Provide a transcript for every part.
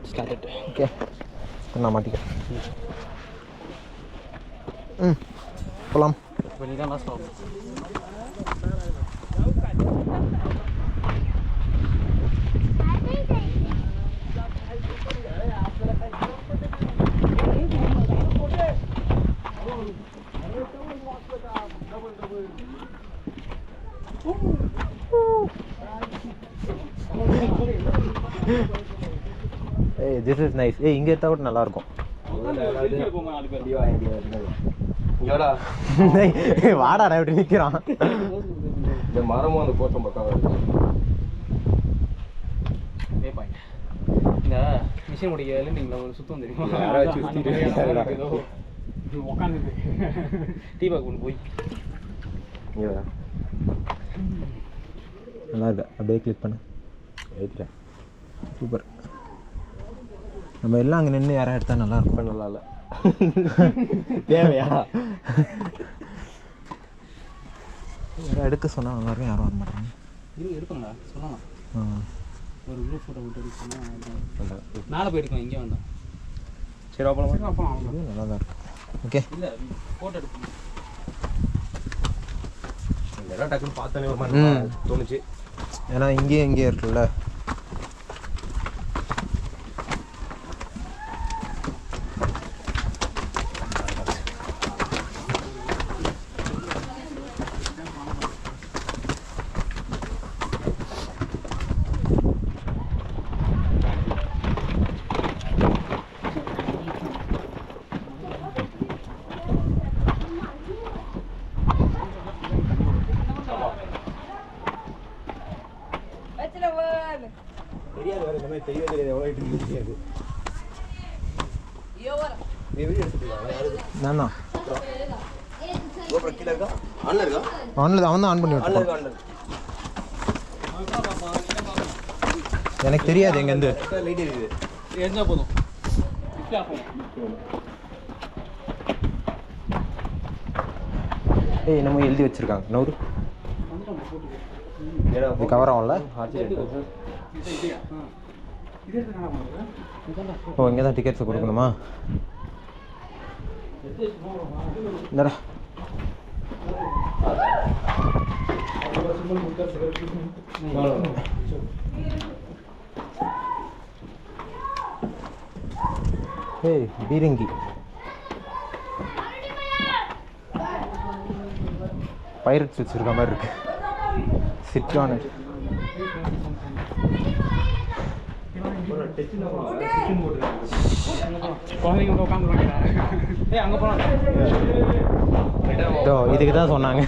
Start. Okay நான் மாட்டிக்கிறேன். போகலாம். இப்போ நீ தான் லாஸ்ட் ஆகும். ஏய் திஸ் இஸ் நைஸ். ஏய் இங்கே எடுத்தால் கூட நல்லாயிருக்கும். வாடா எப்படி நிற்கிறான். இந்த மரமும் அந்த கோட்டம் பக்கம் இந்த மிஷின் முடிக்க இல்லைங்களா ஒரு சுத்தம் தெரியுமா? உட்காந்து டீ பேக் கொண்டு போய் நல்லா இருக்கு. அப்படியே கிளிக் பண்ணு. ஏற்றுட்டேன். சூப்பர். நம்ம எல்லாம் அங்கே நின்று யாராவது எடுத்தால் நல்லா இருக்கும். நல்லா இல்லை தேவையா? யாரும் எடுக்க சொன்னால் நல்லா இருக்கும். யாரும் வர மாட்டாங்க. இது எடுக்கணுங்களா சொல்லலாம். ஒரு குரூப் ஃபோட்டோ விட்டு எடுக்க சொன்னால் மேலே போயிருக்கோம். இங்கே வந்தோம். சரி அப்போ நல்லா தான் இருக்கும். ஓகே இல்லை ஃபோட்டோ எடுக்கணும். இதெல்லாம் டக்குன்னு பார்த்தானே ஒரு மாதிரி தோணுச்சு. ஏன்னா இங்கேயே இருக்குல்ல. தெரியாது வேறு இந்த மாதிரி தெரியவே தெரியாது. எவ்வளோ ஐட்டம் தெரியாது. வீடியோ எடுத்துக்கலாம். நானா கோபுரம் கீழே இருக்கா? ஆன்ல இருக்கா? ஆன்ல அவன் தான் ஆன் பண்ணி ஆன்ல விட்டுருக்கான். இருக்கா? எனக்கு தெரியாது எங்கேருந்து லைட் இருக்குது. இருந்தால் போதும். ஏய் நம்ம எழுதி வச்சிருக்காங்க. நூறு இது கவர் ஆகும்ல. ஓ இங்கே தான் டிக்கெட்ஸ் கொடுக்கணுமா? இந்தடா ஏய் பீரங்கி பைரட்ஸ் வச்சிருக்க மாதிரி இருக்கு. Sit on it. குழந்தைங்க உட்காந்துருவாங்க. ஏய் அங்கே போகலாம். இதுக்கு தான் சொன்னாங்க.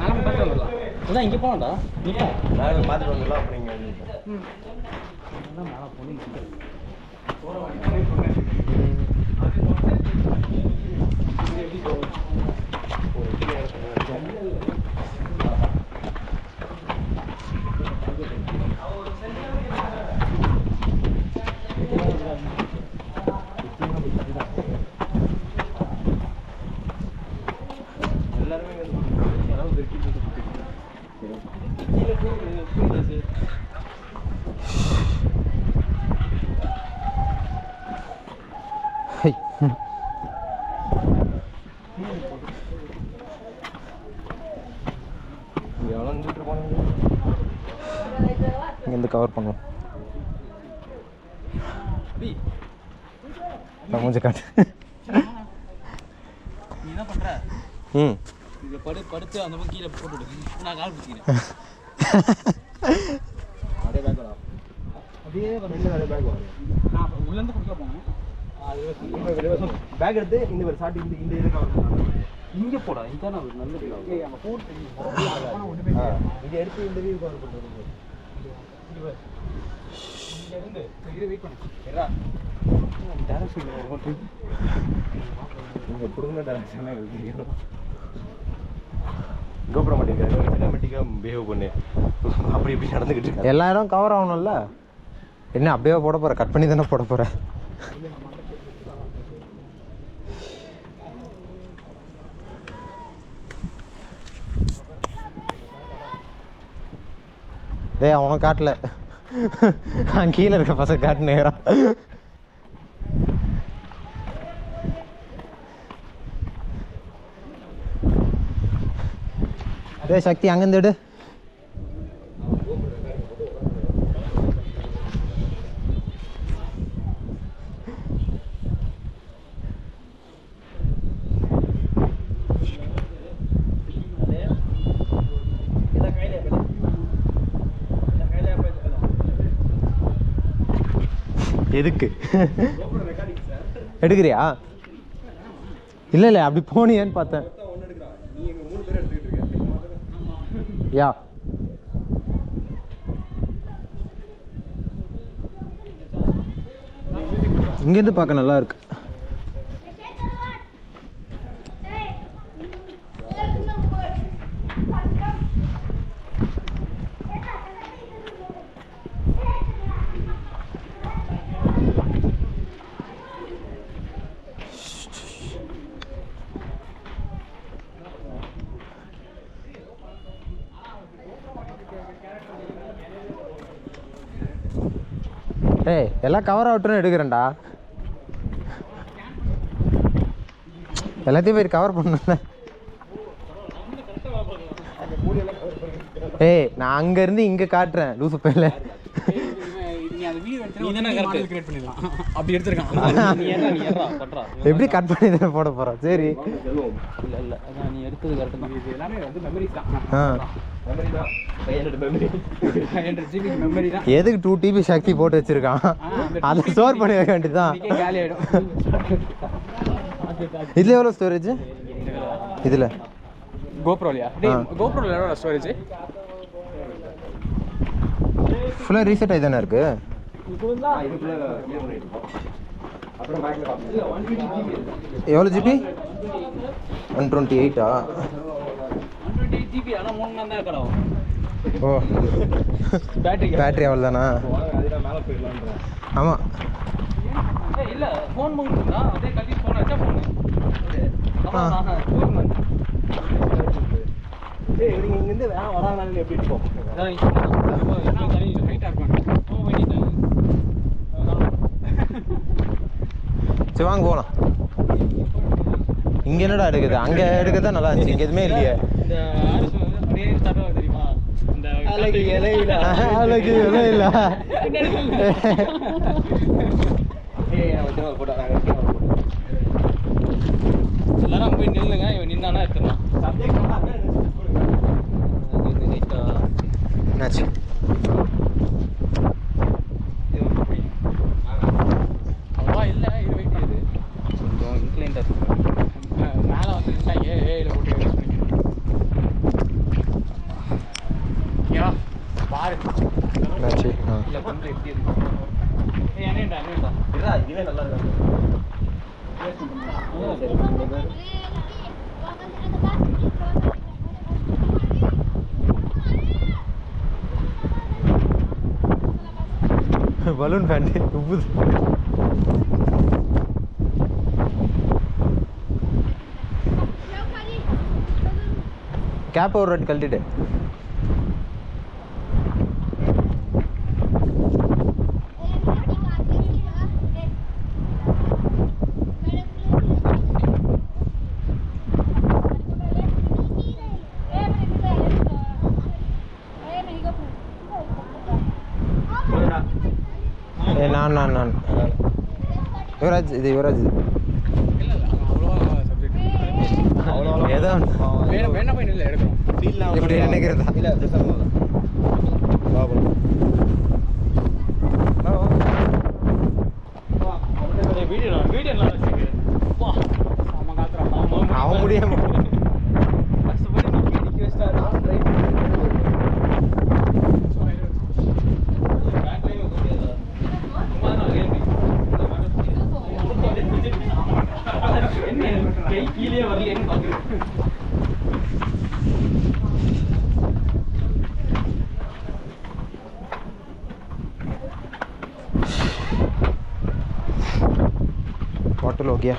நானும் பார்த்து வந்துடலாம். அதான் இங்கே போகலாம்டா. இல்லை நாங்கள் பார்த்துட்டு வந்துடலாம். அப்போ நீங்கள் மேலே போகணும். இங்கேருந்து கவர் பண்ணுவோம். கொஞ்சம் காட்டு. நீ என்ன பண்ணுற? இதை படுத்து அந்த பக்கம் கீழே போட்டுவிடு. நான் கால் பிடிச்சிக்கிறேன். அதே பேக் வரும். அப்படியே அதே பேக் வரும். நான் உள்ளேருந்து கொடுக்க போனேன். பேக் எடுத்து இந்த ஒரு சாட்டி இந்த இது கவர் பண்ணலாம். இங்கே போடா. இதுதான் நான் நல்ல அங்கே போட்டு இதை எடுத்து இந்த வீடு கவர் பண்ணுறது. இருந்து இது வெயிட் பண்ணு. ஏடா டேரக்ஷன் ஓட்டு நீங்கள் கொடுங்க டேரக்ஷனாக இருக்குது. கோபுரம் மாட்டேங்கிறாங்க. சினிமேட்டிக்காக பிஹேவ் பண்ணு. அப்படி இப்படி நடந்துக்கிட்டு இருக்கு. எல்லா இடம் கவர் ஆகணும்ல. என்ன அப்படியே போட போகிற? கட் பண்ணி தானே போட போகிற? டேய் அவனை காட்டல. கீழே இருக்க பசங்க காட்டு நேரம். டேய் சக்தி அங்கேருந்து எடு. எதுக்கு எடுக்கிறியா? இல்லை இல்லை அப்படி போனியான்னு பார்த்தேன். யா இங்கேருந்து பார்க்க நல்லா இருக்கு. ஏய் எல்லாம் கவர் அவுட்டுன்னு எடுக்கிறேன்டா. எல்லாத்தையும் போய் கவர் பண்ணல. ஏய் நான் அங்கேருந்து இங்கே காட்டுறேன் லூசு பையில. எப்படி கட் பண்ணி தானே போட போகிறோம். சரி எதுக்கு 2 TB சக்தி போட்டு வச்சிருக்கான்? அதை ஸ்டோர் பண்ணி வைக்க வேண்டியதுதான். இதுல எவ்வளோ ஸ்டோரேஜ்? இதுல கோப்ரோலையா? கோப்ரோல எவ்வளோ ஸ்டோரேஜ்? ஃபுல்லாக ரீசெட் ஆகி தானே இருக்கு. எவ்வளோ ஜிபி? 128ஆ? ஓ பேட்டரி அவ்வளோ தானா? ஆமாம் இல்லை ஃபோன் பண்ணுறா அதே கட்டி ஃபோன் வச்சா ஃபோனு இங்கேருந்து வேலை வராங்கன்னு எப்படி இருக்கும்? சரி வாங்க போகலாம். இங்கே என்னடா எடுக்குது? அங்கே எடுக்கதான் நல்லா இருந்துச்சு. இங்கே எதுவுமே இல்லையே. அழகு இலையில எல்லாரும் போய் நில்லுங்க. இவன் நின்னானா எடுத்துடலாம். என்னாச்சு? அவ்வளோவா இல்லை. இது வெயிட் இது கொஞ்சம் இன்க்ளைண்டாக இருக்கு. மேலே வந்து ஏஐயில் போட்டு யூஸ் பண்ணிக்கிறேன். யா பாரு என்னாச்சு? இல்லை கொஞ்சம் எப்படி இருக்கு? என்னடா இதுவே நல்லா இருக்கு. Balloon pant உப்புது. கேப் ஒரு வாட்டி கழட்டிட்டு நான் யுவராஜ் இது யுவராஜ் ஏதோ வேணா போய் நில்ல எடுக்கிறோம். இப்படி நினைக்கிறதா? வீடியோ நல்லா வச்சுருக்கு. அவன் முடியாம கீழே வரலன்னு பார்க்குறேன். बॉटल हो गया।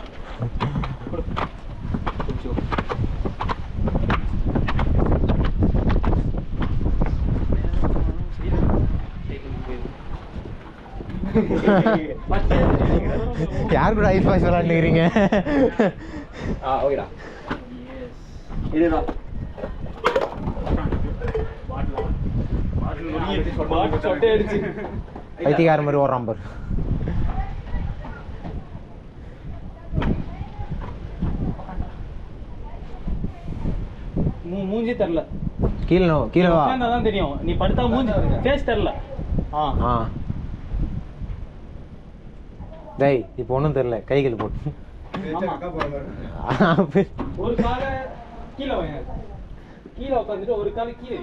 யார் கூட ஐஸ் பாய்ஸ் விளாண்டுக்கிறீங்க? ஓகேடா இதுடா பைத்தியக்கார மாதிரி ஓடுறான் பாரு. மூஞ்சி தெரியல. கீழே வா. தான் தெரியும். நீ படுத்தா மூஞ்சி ஃபேஸ் தெரியல. ஆ டேய் இப்போ ஒன்றும் தெரியல. கைகள் போட்டு ஒரு காலை கீழே வை. கீழே உட்காந்துட்டு ஒரு காலை கீழே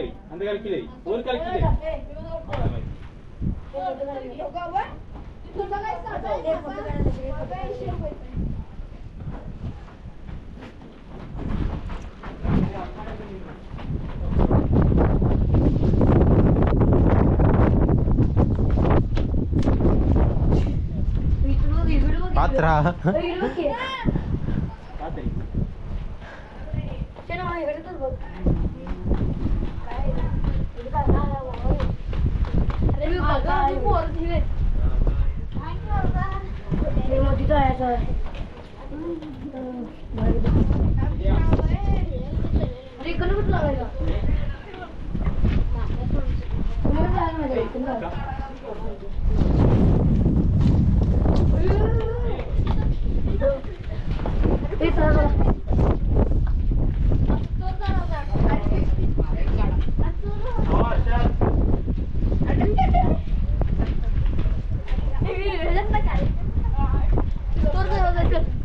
வை. அந்த காலை கீழே வை. ஒரு காலை கீழே வை. பாத்துரா. Torna